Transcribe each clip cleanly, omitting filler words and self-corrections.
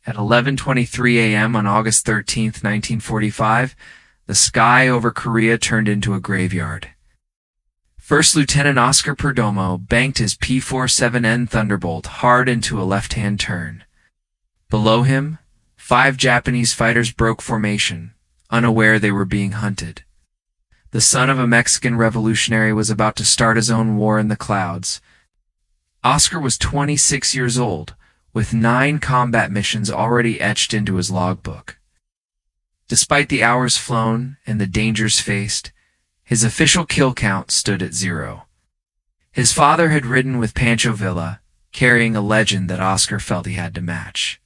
At 11:23 a.m. on August 13, 1945, the sky over Korea turned into a graveyard. First Lieutenant Oscar Perdomo banked his P-47 Thunderbolt hard into a left-hand turn. Below him, 5 Japanese fighters broke formation, unaware they were being hunted. The son of a Mexican revolutionary was about to start his own war in the clouds. Oscar was 26 years old, with 9 combat missions already etched into his logbook. Despite the hours flown and the dangers faced, his official kill count stood at 0. His father had ridden with Pancho Villa, carrying a legend that Oscar felt he had to match.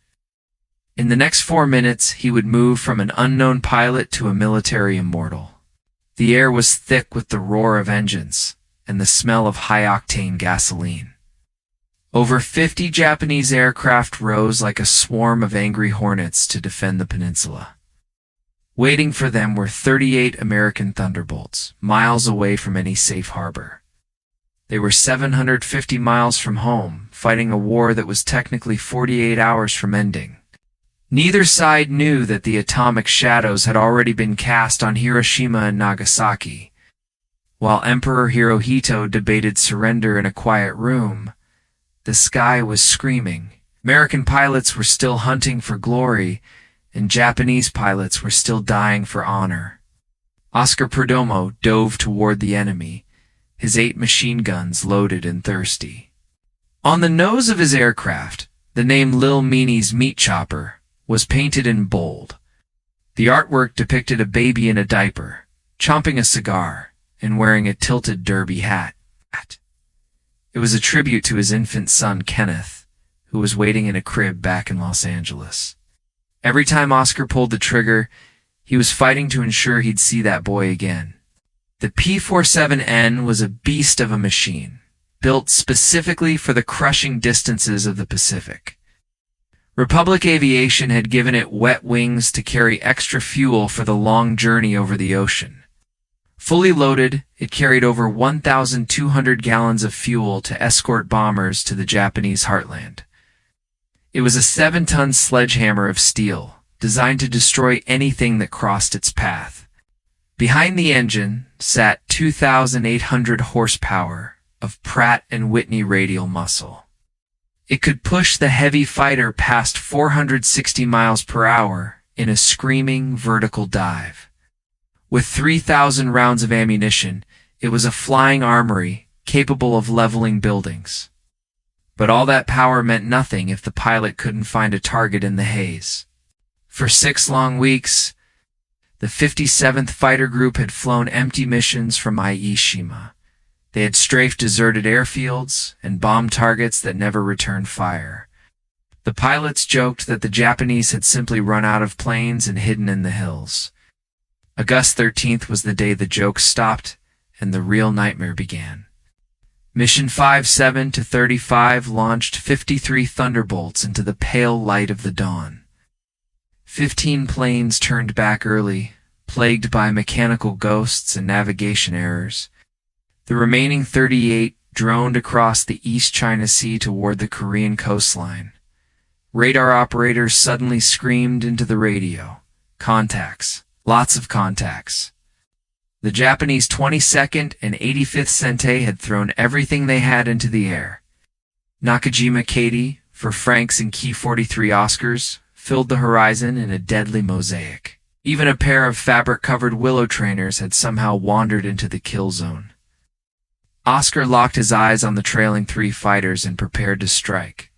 In the next 4 minutes, he would move from an unknown pilot to a military immortal. The air was thick with the roar of engines and the smell of high-octane gasoline. Over 50 Japanese aircraft rose like a swarm of angry hornets to defend the peninsula. Waiting for them were 38 American Thunderbolts, miles away from any safe harbor. They were 750 miles from home, fighting a war that was technically 48 hours from ending. Neither side knew that the atomic shadows had already been cast on Hiroshima and Nagasaki. While Emperor Hirohito debated surrender in a quiet room, the sky was screaming. American pilots were still hunting for glory, and Japanese pilots were still dying for honor. Oscar Perdomo dove toward the enemy, his 8 machine guns loaded and thirsty. On the nose of his aircraft, the name Lil Meanie's Meat Chopper was painted in bold. The artwork depicted a baby in a diaper, chomping a cigar, and wearing a tilted derby hat. It was a tribute to his infant son, Kenneth, who was waiting in a crib back in Los Angeles. Every time Oscar pulled the trigger, he was fighting to ensure he'd see that boy again. The P-47N was a beast of a machine, built specifically for the crushing distances of the Pacific. Republic Aviation had given it wet wings to carry extra fuel for the long journey over the ocean. Fully loaded, it carried over 1,200 gallons of fuel to escort bombers to the Japanese heartland. It was a 7-ton sledgehammer of steel, designed to destroy anything that crossed its path. Behind the engine sat 2,800 horsepower of Pratt & Whitney radial muscle. It could push the heavy fighter past 460 miles per hour in a screaming vertical dive. With 3,000 rounds of ammunition, it was a flying armory capable of leveling buildings. But all that power meant nothing if the pilot couldn't find a target in the haze. For 6 long weeks, the 57th Fighter Group had flown empty missions from Ie Shima. They had strafed deserted airfields and bombed targets that never returned fire. The pilots joked that the Japanese had simply run out of planes and hidden in the hills. August 13th was the day the jokes stopped and the real nightmare began. Mission 57-35 launched 53 Thunderbolts into the pale light of the dawn. 15 planes turned back early, plagued by mechanical ghosts and navigation errors. The remaining 38 droned across the East China Sea toward the Korean coastline. Radar operators suddenly screamed into the radio. Contacts. Lots of contacts. The Japanese 22nd and 85th Sentei had thrown everything they had into the air. Nakajima Katie, for Franks and Key 43 Oscars, filled the horizon in a deadly mosaic. Even a pair of fabric-covered willow trainers had somehow wandered into the kill zone. Oscar locked his eyes on the trailing 3 fighters and prepared to strike.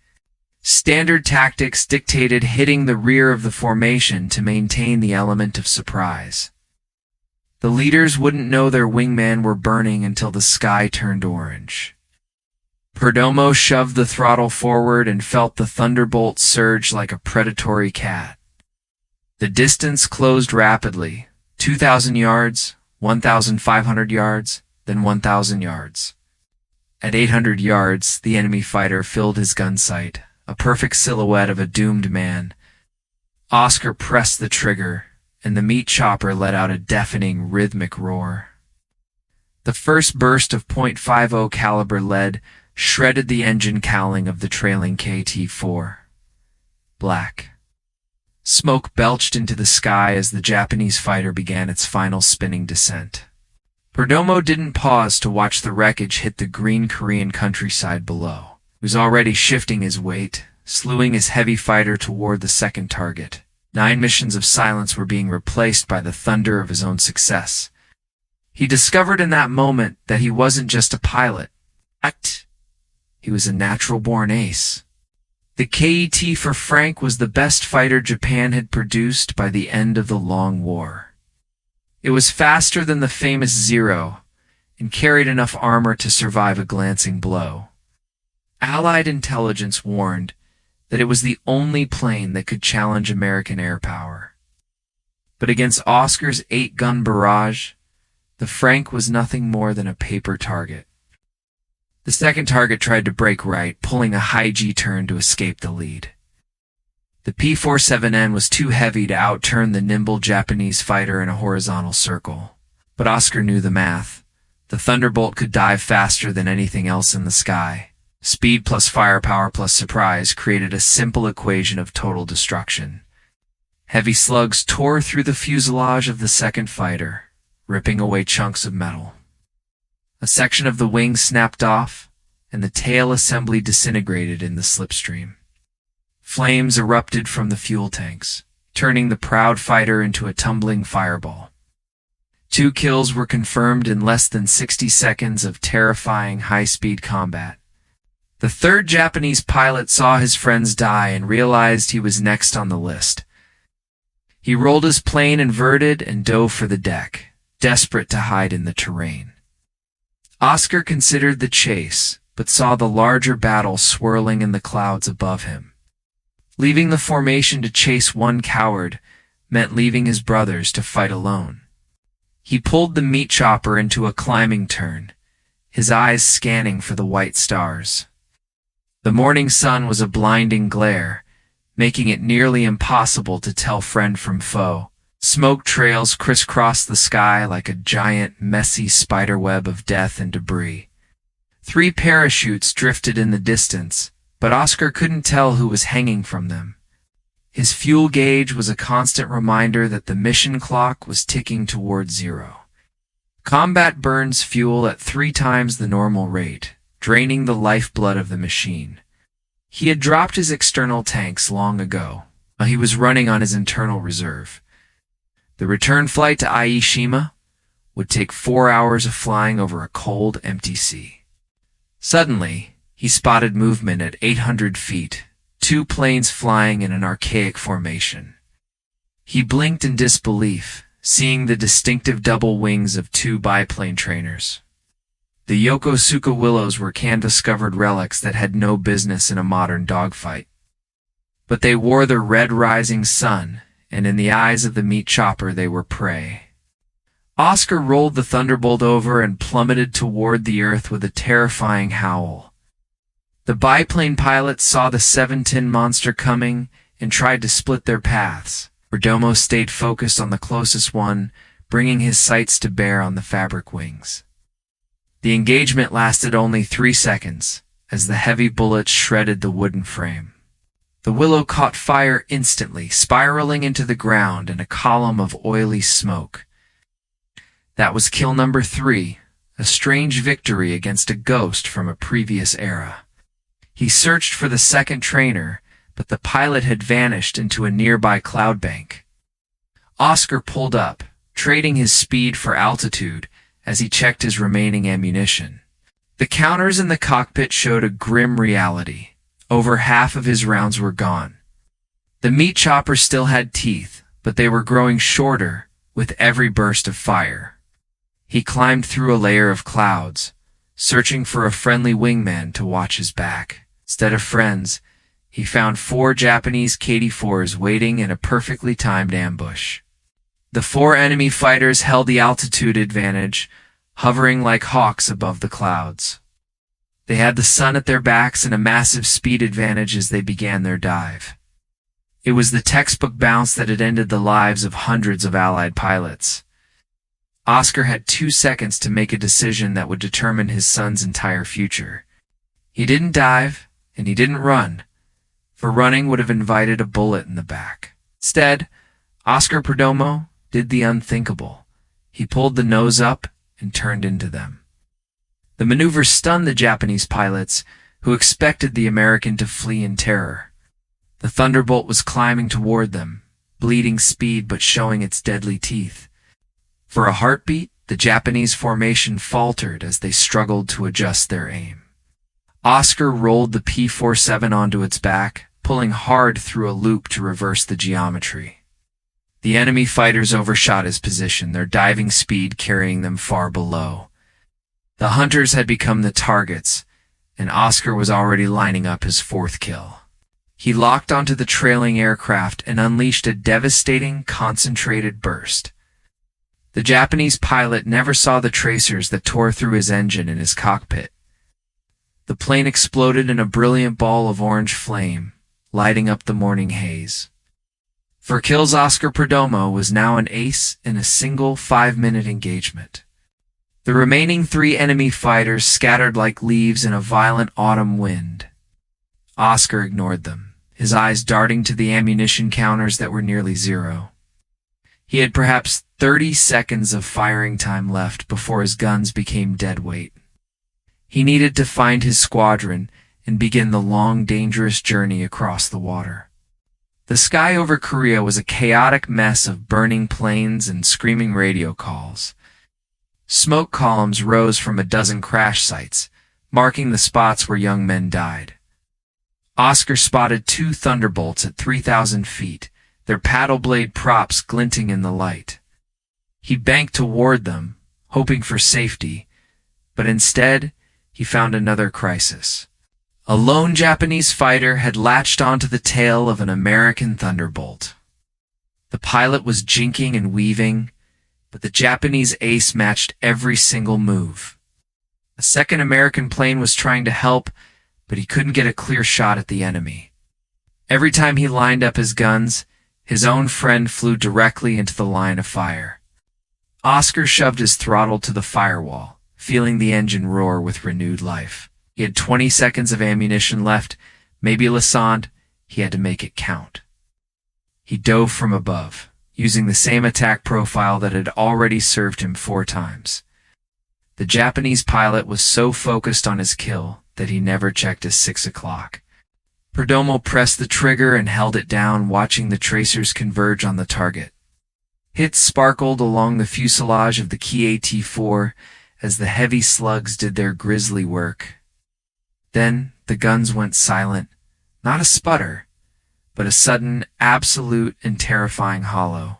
Standard tactics dictated hitting the rear of the formation to maintain the element of surprise. The leaders wouldn't know their wingmen were burning until the sky turned orange. Perdomo shoved the throttle forward and felt the Thunderbolt surge like a predatory cat. The distance closed rapidly, 2,000 yards, 1,500 yards, then 1,000 yards. At 800 yards, the enemy fighter filled his gun sight, a perfect silhouette of a doomed man. Oscar pressed the trigger, and the meat chopper let out a deafening, rhythmic roar. The first burst of .50 caliber lead shredded the engine cowling of the trailing KT-4. Black. Smoke belched into the sky as the Japanese fighter began its final spinning descent. Perdomo didn't pause to watch the wreckage hit the green Korean countryside below. He was already shifting his weight, slewing his heavy fighter toward the second target. 9 missions of silence were being replaced by the thunder of his own success. He discovered in that moment that he wasn't just a pilot. He was a natural-born ace. The KET for Frank was the best fighter Japan had produced by the end of the Long War. It was faster than the famous Zero and carried enough armor to survive a glancing blow. Allied intelligence warned that it was the only plane that could challenge American air power. But against Oscar's 8-gun barrage, the Frank was nothing more than a paper target. The second target tried to break right, pulling a high G-turn to escape the lead. The P-47N was too heavy to outturn the nimble Japanese fighter in a horizontal circle. But Oscar knew the math. The Thunderbolt could dive faster than anything else in the sky. Speed plus firepower plus surprise created a simple equation of total destruction. Heavy slugs tore through the fuselage of the second fighter, ripping away chunks of metal. A section of the wing snapped off, and the tail assembly disintegrated in the slipstream. Flames erupted from the fuel tanks, turning the proud fighter into a tumbling fireball. 2 kills were confirmed in less than 60 seconds of terrifying high-speed combat. The third Japanese pilot saw his friends die and realized he was next on the list. He rolled his plane inverted and dove for the deck, desperate to hide in the terrain. Oscar considered the chase, but saw the larger battle swirling in the clouds above him. Leaving the formation to chase one coward meant leaving his brothers to fight alone. He pulled the meat chopper into a climbing turn, his eyes scanning for the white stars. The morning sun was a blinding glare, making it nearly impossible to tell friend from foe. Smoke trails crisscrossed the sky like a giant, messy spiderweb of death and debris. 3 parachutes drifted in the distance, but Oscar couldn't tell who was hanging from them. His fuel gauge was a constant reminder that the mission clock was ticking toward 0. Combat burns fuel at 3 times the normal rate, draining the lifeblood of the machine. He had dropped his external tanks long ago. He was running on his internal reserve. The return flight to Aishima would take 4 hours of flying over a cold, empty sea. Suddenly, he spotted movement at 800 feet, 2 planes flying in an archaic formation. He blinked in disbelief, seeing the distinctive double wings of 2 biplane trainers. The Yokosuka willows were canvas-covered relics that had no business in a modern dogfight. But they wore the red rising sun, and in the eyes of the meat chopper they were prey. Oscar rolled the Thunderbolt over and plummeted toward the earth with a terrifying howl. The biplane pilots saw the 7-ton monster coming and tried to split their paths. Perdomo stayed focused on the closest one, bringing his sights to bear on the fabric wings. The engagement lasted only 3 seconds, as the heavy bullets shredded the wooden frame. The willow caught fire instantly, spiraling into the ground in a column of oily smoke. That was kill number 3, a strange victory against a ghost from a previous era. He searched for the second trainer, but the pilot had vanished into a nearby cloud bank. Oscar pulled up, trading his speed for altitude as he checked his remaining ammunition. The counters in the cockpit showed a grim reality. Over half of his rounds were gone. The meat chopper still had teeth, but they were growing shorter with every burst of fire. He climbed through a layer of clouds, searching for a friendly wingman to watch his back. Instead of friends, he found 4 Japanese KD-4s waiting in a perfectly timed ambush. The 4 enemy fighters held the altitude advantage, hovering like hawks above the clouds. They had the sun at their backs and a massive speed advantage as they began their dive. It was the textbook bounce that had ended the lives of hundreds of Allied pilots. Oscar had 2 seconds to make a decision that would determine his son's entire future. He didn't dive, and he didn't run, for running would have invited a bullet in the back. Instead, Oscar Perdomo did the unthinkable. He pulled the nose up and turned into them. The maneuver stunned the Japanese pilots, who expected the American to flee in terror. The Thunderbolt was climbing toward them, bleeding speed but showing its deadly teeth. For a heartbeat, the Japanese formation faltered as they struggled to adjust their aim. Oscar rolled the P-47 onto its back, pulling hard through a loop to reverse the geometry. The enemy fighters overshot his position, their diving speed carrying them far below. The hunters had become the targets, and Oscar was already lining up his fourth kill. He locked onto the trailing aircraft and unleashed a devastating, concentrated burst. The Japanese pilot never saw the tracers that tore through his engine and his cockpit. The plane exploded in a brilliant ball of orange flame, lighting up the morning haze. For kills, Oscar Perdomo was now an ace in a single 5-minute engagement. The remaining 3 enemy fighters scattered like leaves in a violent autumn wind. Oscar ignored them, his eyes darting to the ammunition counters that were nearly zero. He had perhaps 30 seconds of firing time left before his guns became dead weight. He needed to find his squadron and begin the long, dangerous journey across the water. The sky over Korea was a chaotic mess of burning planes and screaming radio calls. Smoke columns rose from a dozen crash sites, marking the spots where young men died. Oscar spotted 2 Thunderbolts at 3,000 feet, their paddle blade props glinting in the light. He banked toward them, hoping for safety, but instead he found another crisis. A lone Japanese fighter had latched onto the tail of an American Thunderbolt. The pilot was jinking and weaving, but the Japanese ace matched every single move. A second American plane was trying to help, but he couldn't get a clear shot at the enemy. Every time he lined up his guns, his own friend flew directly into the line of fire. Oscar shoved his throttle to the firewall, feeling the engine roar with renewed life. He had 20 seconds of ammunition left, maybe a Lassonde. He had to make it count. He dove from above, using the same attack profile that had already served him 4 times. The Japanese pilot was so focused on his kill that he never checked his 6 o'clock. Perdomo pressed the trigger and held it down, watching the tracers converge on the target. Hits sparkled along the fuselage of the Ki-AT-4 as the heavy slugs did their grisly work. Then the guns went silent, not a sputter, but a sudden, absolute, and terrifying hollow.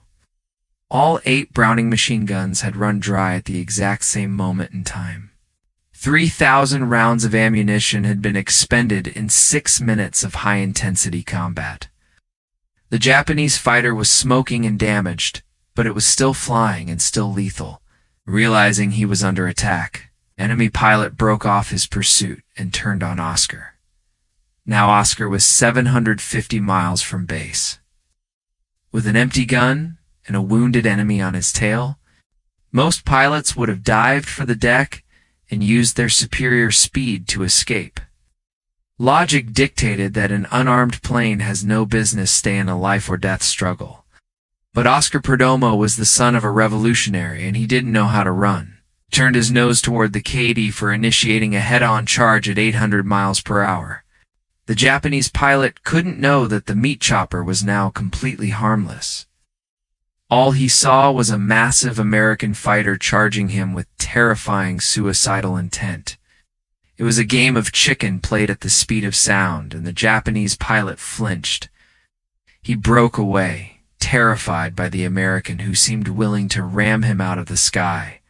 All 8 Browning machine guns had run dry at the exact same moment in time. 3,000 rounds of ammunition had been expended in 6 minutes of high-intensity combat. The Japanese fighter was smoking and damaged, but it was still flying and still lethal. Realizing he was under attack, enemy pilot broke off his pursuit and turned on Oscar. Now Oscar was 750 miles from base. With an empty gun and a wounded enemy on his tail, most pilots would have dived for the deck and used their superior speed to escape. Logic dictated that an unarmed plane has no business staying in a life-or-death struggle. But Oscar Perdomo was the son of a revolutionary, and he didn't know how to run. He turned his nose toward the Katy for initiating a head-on charge at 800 miles per hour. The Japanese pilot couldn't know that the meat chopper was now completely harmless. All he saw was a massive American fighter charging him with terrifying suicidal intent. It was a game of chicken played at the speed of sound, and the Japanese pilot flinched. He broke away, terrified by the American who seemed willing to ram him out of the sky.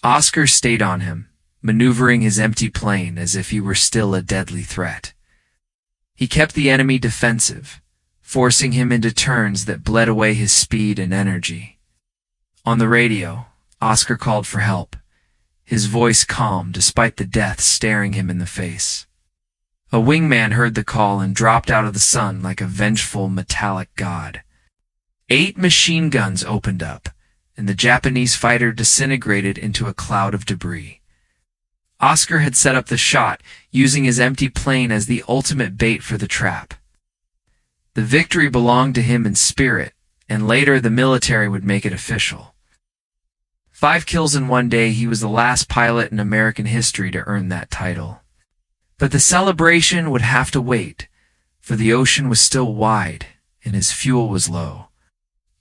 Oscar stayed on him, maneuvering his empty plane as if he were still a deadly threat. He kept the enemy defensive, forcing him into turns that bled away his speed and energy. On the radio, Oscar called for help, his voice calm despite the death staring him in the face. A wingman heard the call and dropped out of the sun like a vengeful metallic god. 8 machine guns opened up, and the Japanese fighter disintegrated into a cloud of debris. Oscar had set up the shot, using his empty plane as the ultimate bait for the trap. The victory belonged to him in spirit, and later the military would make it official. 5 kills in one day, he was the last pilot in American history to earn that title. But the celebration would have to wait, for the ocean was still wide and his fuel was low.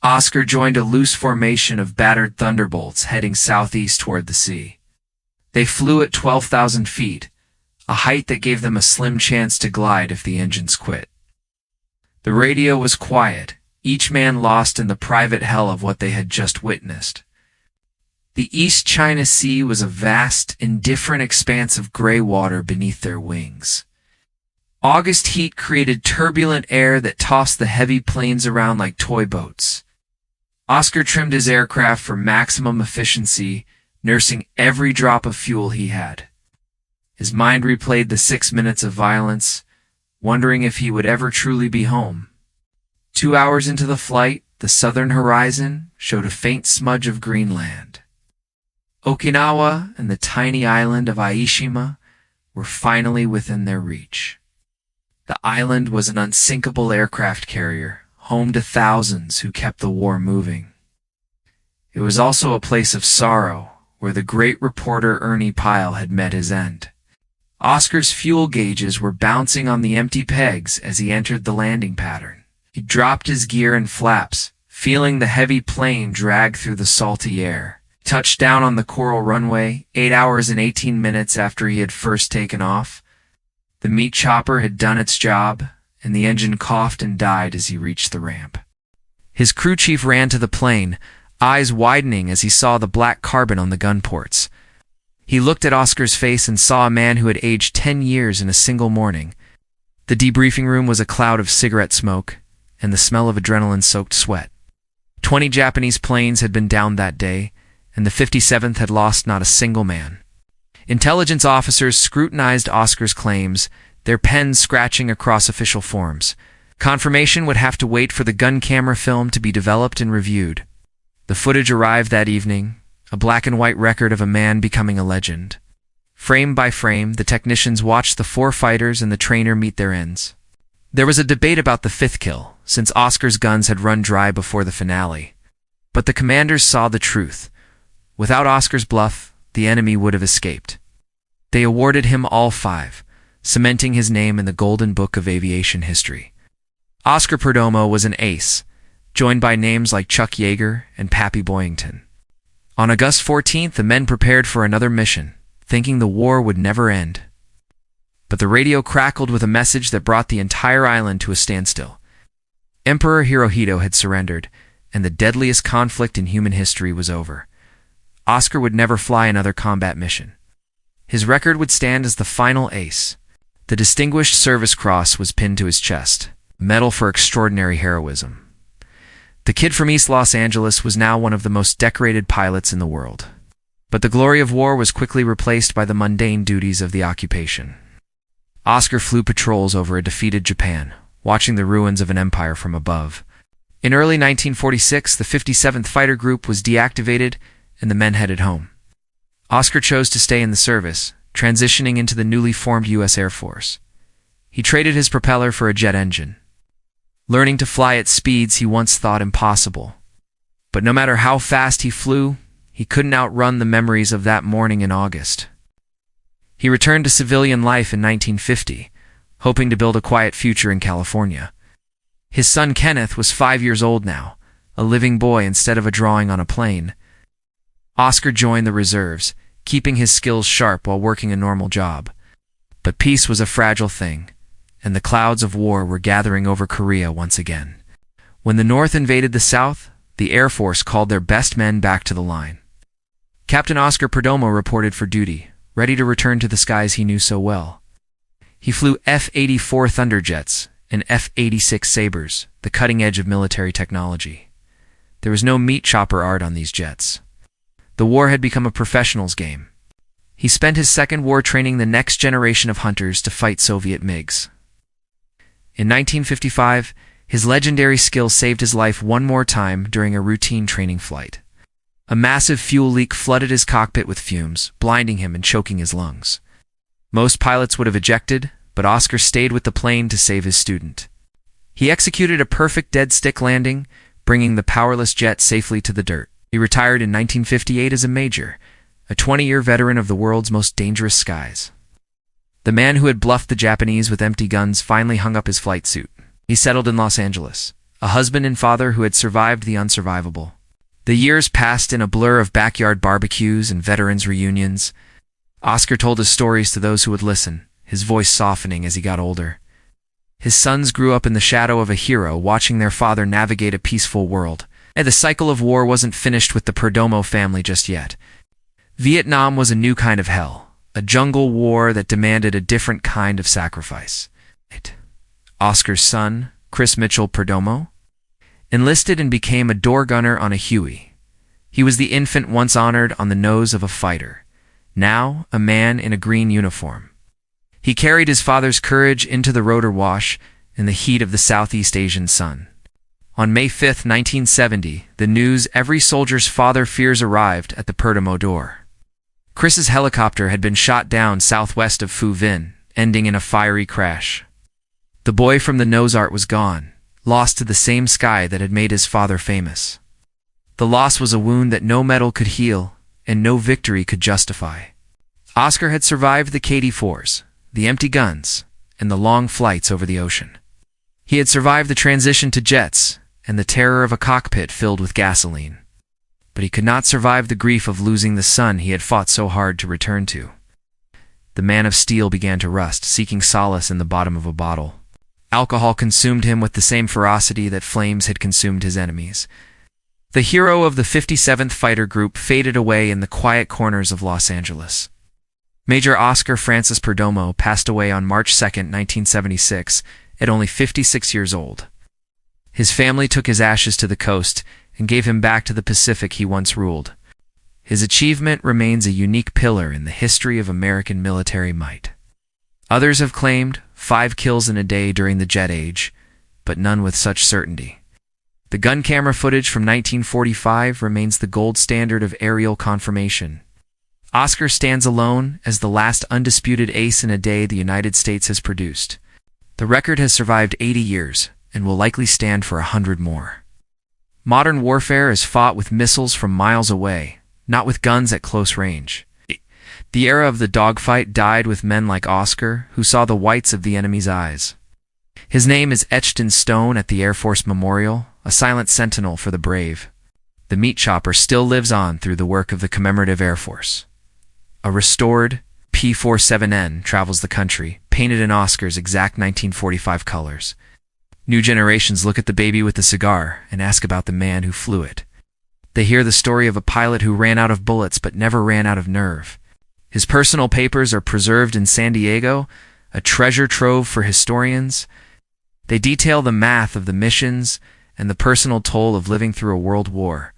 Oscar joined a loose formation of battered Thunderbolts heading southeast toward the sea. They flew at 12,000 feet, a height that gave them a slim chance to glide if the engines quit. The radio was quiet, each man lost in the private hell of what they had just witnessed. The East China Sea was a vast, indifferent expanse of gray water beneath their wings. August heat created turbulent air that tossed the heavy planes around like toy boats. Oscar trimmed his aircraft for maximum efficiency, nursing every drop of fuel he had. His mind replayed the 6 minutes of violence, wondering if he would ever truly be home. 2 hours into the flight, the southern horizon showed a faint smudge of green land. Okinawa and the tiny island of Aishima were finally within their reach. The island was an unsinkable aircraft carrier, home to thousands who kept the war moving. It was also a place of sorrow, where the great reporter Ernie Pyle had met his end. Oscar's fuel gauges were bouncing on the empty pegs as he entered the landing pattern. He dropped his gear and flaps, feeling the heavy plane drag through the salty air. Touched down on the coral runway 8 hours and 18 minutes after he had first taken off. The meat chopper had done its job, and the engine coughed and died as he reached the ramp. His crew chief ran to the plane, eyes widening as he saw the black carbon on the gun ports. He looked at Oscar's face and saw a man who had aged 10 years in a single morning. The debriefing room was a cloud of cigarette smoke and the smell of adrenaline-soaked sweat. 20 Japanese planes had been downed that day, and the 57th had lost not a single man. Intelligence officers scrutinized Oscar's claims, their pens scratching across official forms. Confirmation would have to wait for the gun camera film to be developed and reviewed. The footage arrived that evening, a black and white record of a man becoming a legend. Frame by frame, the technicians watched the 4 fighters and the trainer meet their ends. There was a debate about the 5th kill, since Oscar's guns had run dry before the finale. But the commanders saw the truth. Without Oscar's bluff, the enemy would have escaped. They awarded him all 5, cementing his name in the Golden Book of Aviation history. Oscar Perdomo was an ace, joined by names like Chuck Yeager and Pappy Boyington. On August 14th, the men prepared for another mission, thinking the war would never end. But the radio crackled with a message that brought the entire island to a standstill. Emperor Hirohito had surrendered, and the deadliest conflict in human history was over. Oscar would never fly another combat mission. His record would stand as the final ace. The Distinguished Service Cross was pinned to his chest, a medal for extraordinary heroism. The kid from East Los Angeles was now one of the most decorated pilots in the world. But the glory of war was quickly replaced by the mundane duties of the occupation. Oscar flew patrols over a defeated Japan, watching the ruins of an empire from above. In early 1946, the 57th Fighter Group was deactivated and the men headed home. Oscar chose to stay in the service, transitioning into the newly formed U.S. Air Force. He traded his propeller for a jet engine, learning to fly at speeds he once thought impossible. But no matter how fast he flew, he couldn't outrun the memories of that morning in August. He returned to civilian life in 1950, hoping to build a quiet future in California. His son Kenneth was 5 years old now, a living boy instead of a drawing on a plane. Oscar joined the reserves, keeping his skills sharp while working a normal job. But peace was a fragile thing, and the clouds of war were gathering over Korea once again. When the North invaded the South, the Air Force called their best men back to the line. Captain Oscar Perdomo reported for duty, ready to return to the skies he knew so well. He flew F-84 Thunderjets and F-86 Sabres, the cutting edge of military technology. There was no meat chopper art on these jets. The war had become a professional's game. He spent his second war training the next generation of hunters to fight Soviet MiGs. In 1955, his legendary skill saved his life one more time during a routine training flight. A massive fuel leak flooded his cockpit with fumes, blinding him and choking his lungs. Most pilots would have ejected, but Oscar stayed with the plane to save his student. He executed a perfect dead stick landing, bringing the powerless jet safely to the dirt. He retired in 1958 as a major, a 20-year veteran of the world's most dangerous skies. The man who had bluffed the Japanese with empty guns finally hung up his flight suit. He settled in Los Angeles, a husband and father who had survived the unsurvivable. The years passed in a blur of backyard barbecues and veterans' reunions. Oscar told his stories to those who would listen, his voice softening as he got older. His sons grew up in the shadow of a hero, watching their father navigate a peaceful world. And the cycle of war wasn't finished with the Perdomo family just yet. Vietnam was a new kind of hell, a jungle war that demanded a different kind of sacrifice. Oscar's son, Chris Mitchell Perdomo, enlisted and became a door gunner on a Huey. He was the infant once honored on the nose of a fighter, now a man in a green uniform. He carried his father's courage into the rotor wash in the heat of the Southeast Asian sun. On May 5, 1970, the news every soldier's father fears arrived at the Perdomo door. Chris's helicopter had been shot down southwest of Phu Vinh, ending in a fiery crash. The boy from the nose art was gone, lost to the same sky that had made his father famous. The loss was a wound that no medal could heal and no victory could justify. Oscar had survived the KD-4s, the empty guns, and the long flights over the ocean. He had survived the transition to jets and the terror of a cockpit filled with gasoline. But he could not survive the grief of losing the son he had fought so hard to return to. The man of steel began to rust, seeking solace in the bottom of a bottle. Alcohol consumed him with the same ferocity that flames had consumed his enemies. The hero of the 57th Fighter Group faded away in the quiet corners of Los Angeles. Major Oscar Francis Perdomo passed away on March 2, 1976, at only 56 years old. His family took his ashes to the coast and gave him back to the Pacific he once ruled. His achievement remains a unique pillar in the history of American military might. Others have claimed 5 kills in a day during the jet age, but none with such certainty. The gun camera footage from 1945 remains the gold standard of aerial confirmation. Oscar stands alone as the last undisputed ace in a day the United States has produced. The record has survived 80 years and will likely stand for 100 more. Modern warfare is fought with missiles from miles away, not with guns at close range. The era of the dogfight died with men like Oscar, who saw the whites of the enemy's eyes. His name is etched in stone at the Air Force Memorial, a silent sentinel for the brave. The meat chopper still lives on through the work of the commemorative Air Force. A restored P-47N travels the country, painted in Oscar's exact 1945 colors. New generations look at the baby with the cigar and ask about the man who flew it. They hear the story of a pilot who ran out of bullets but never ran out of nerve. His personal papers are preserved in San Diego, a treasure trove for historians. They detail the math of the missions and the personal toll of living through a world war.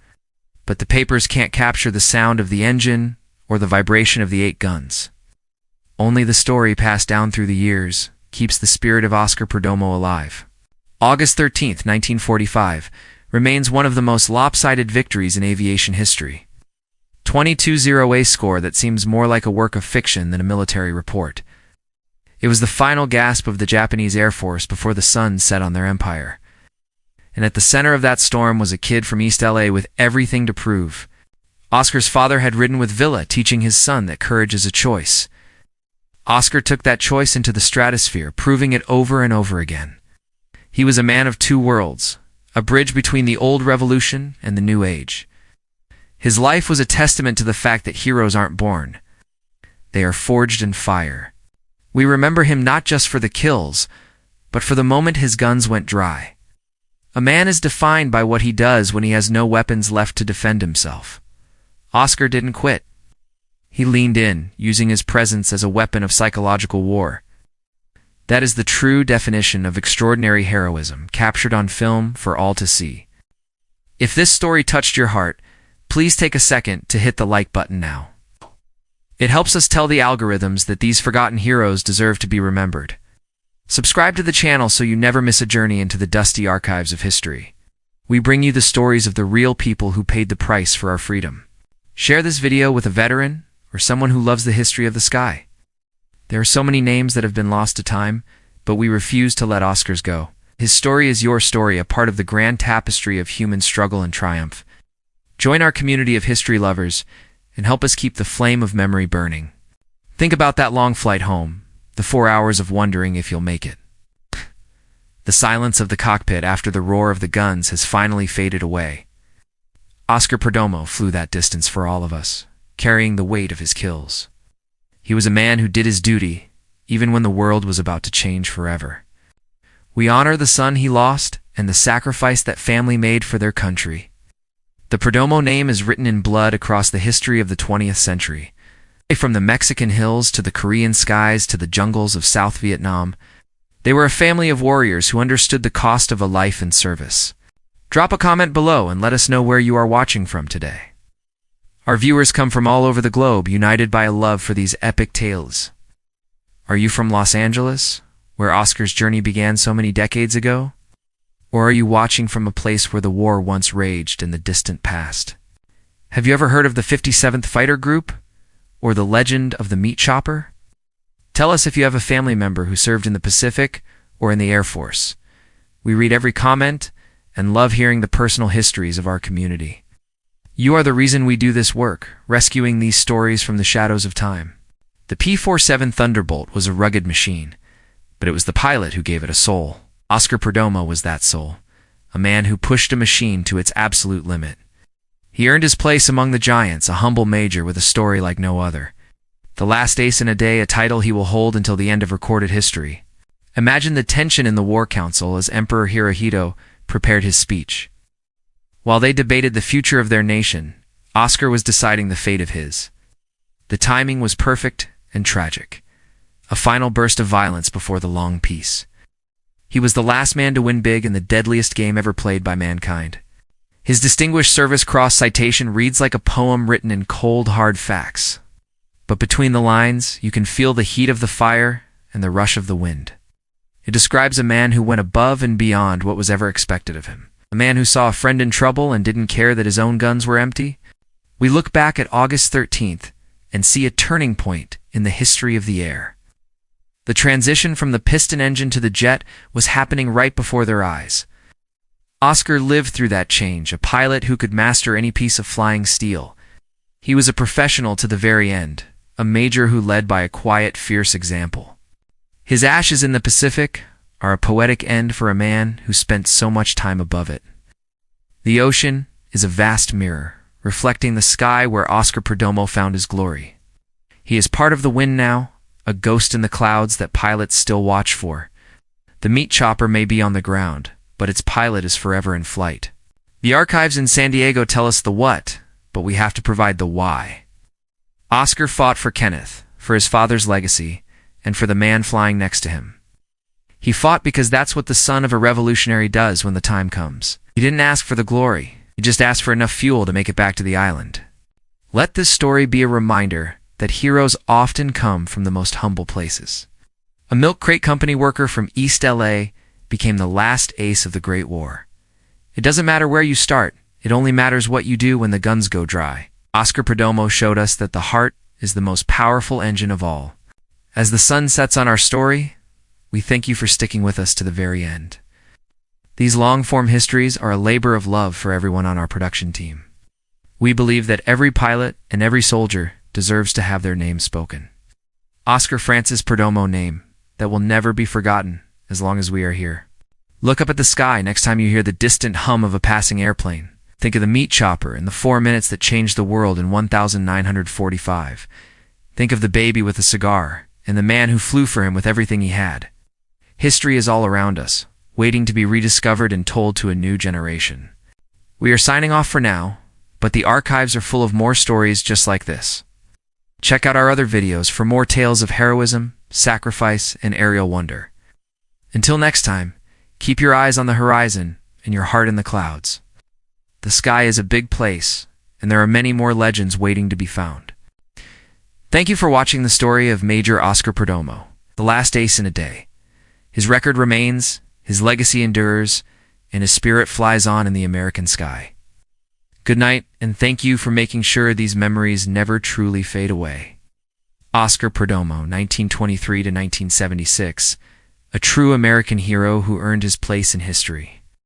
But the papers can't capture the sound of the engine or the vibration of the 8 guns. Only the story passed down through the years keeps the spirit of Oscar Perdomo alive. August 13, 1945, remains one of the most lopsided victories in aviation history. 22-0 score that seems more like a work of fiction than a military report. It was the final gasp of the Japanese Air Force before the sun set on their empire. And at the center of that storm was a kid from East LA with everything to prove. Oscar's father had ridden with Villa, teaching his son that courage is a choice. Oscar took that choice into the stratosphere, proving it over and over again. He was a man of two worlds, a bridge between the old revolution and the new age. His life was a testament to the fact that heroes aren't born. They are forged in fire. We remember him not just for the kills, but for the moment his guns went dry. A man is defined by what he does when he has no weapons left to defend himself. Oscar didn't quit. He leaned in, using his presence as a weapon of psychological war. That is the true definition of extraordinary heroism, captured on film for all to see. If this story touched your heart, please take a second to hit the like button now. It helps us tell the algorithms that these forgotten heroes deserve to be remembered. Subscribe to the channel so you never miss a journey into the dusty archives of history. We bring you the stories of the real people who paid the price for our freedom. Share this video with a veteran or someone who loves the history of the sky. There are so many names that have been lost to time, but we refuse to let Oscars go. His story is your story, a part of the grand tapestry of human struggle and triumph. Join our community of history lovers and help us keep the flame of memory burning. Think about that long flight home, the 4 hours of wondering if you'll make it. The silence of the cockpit after the roar of the guns has finally faded away. Oscar Perdomo flew that distance for all of us, carrying the weight of his kills. He was a man who did his duty, even when the world was about to change forever. We honor the son he lost and the sacrifice that family made for their country. The Perdomo name is written in blood across the history of the 20th century. From the Mexican hills to the Korean skies to the jungles of South Vietnam, they were a family of warriors who understood the cost of a life in service. Drop a comment below and let us know where you are watching from today. Our viewers come from all over the globe, united by a love for these epic tales. Are you from Los Angeles, where Oscar's journey began so many decades ago? Or are you watching from a place where the war once raged in the distant past? Have you ever heard of the 57th Fighter Group? Or the legend of the meat chopper? Tell us if you have a family member who served in the Pacific or in the Air Force. We read every comment and love hearing the personal histories of our community. You are the reason we do this work, rescuing these stories from the shadows of time. The P-47 Thunderbolt was a rugged machine, but it was the pilot who gave it a soul. Oscar Perdomo was that soul, a man who pushed a machine to its absolute limit. He earned his place among the giants, a humble major with a story like no other. The last ace in a day, a title he will hold until the end of recorded history. Imagine the tension in the War Council as Emperor Hirohito prepared his speech. While they debated the future of their nation, Oscar was deciding the fate of his. The timing was perfect and tragic. A final burst of violence before the long peace. He was the last man to win big in the deadliest game ever played by mankind. His Distinguished Service Cross citation reads like a poem written in cold, hard facts. But between the lines, you can feel the heat of the fire and the rush of the wind. It describes a man who went above and beyond what was ever expected of him. A man who saw a friend in trouble and didn't care that his own guns were empty. We look back at August 13th and see a turning point in the history of the air. The transition from the piston engine to the jet was happening right before their eyes. Oscar lived through that change, a pilot who could master any piece of flying steel. He was a professional to the very end, a major who led by a quiet, fierce example. His ashes in the Pacific are a poetic end for a man who spent so much time above it. The ocean is a vast mirror, reflecting the sky where Oscar Perdomo found his glory. He is part of the wind now, a ghost in the clouds that pilots still watch for. The meat chopper may be on the ground, but its pilot is forever in flight. The archives in San Diego tell us the what, but we have to provide the why. Oscar fought for Kenneth, for his father's legacy, and for the man flying next to him. He fought because that's what the son of a revolutionary does when the time comes. He didn't ask for the glory, he just asked for enough fuel to make it back to the island. Let this story be a reminder that heroes often come from the most humble places. A milk crate company worker from East LA became the last ace of the Great War. It doesn't matter where you start, it only matters what you do when the guns go dry. Oscar Perdomo showed us that the heart is the most powerful engine of all. As the sun sets on our story, we thank you for sticking with us to the very end. These long-form histories are a labor of love for everyone on our production team. We believe that every pilot and every soldier deserves to have their name spoken. Oscar Francis Perdomo name that will never be forgotten as long as we are here. Look up at the sky next time you hear the distant hum of a passing airplane. Think of the meat chopper and the 4 minutes that changed the world in 1945. Think of the baby with a cigar and the man who flew for him with everything he had. History is all around us, waiting to be rediscovered and told to a new generation. We are signing off for now, but the archives are full of more stories just like this. Check out our other videos for more tales of heroism, sacrifice, and aerial wonder. Until next time, keep your eyes on the horizon and your heart in the clouds. The sky is a big place, and there are many more legends waiting to be found. Thank you for watching the story of Major Oscar Perdomo, the last ace in a day. His record remains, his legacy endures, and his spirit flies on in the American sky. Good night, and thank you for making sure these memories never truly fade away. Oscar Perdomo, 1923 to 1976, a true American hero who earned his place in history.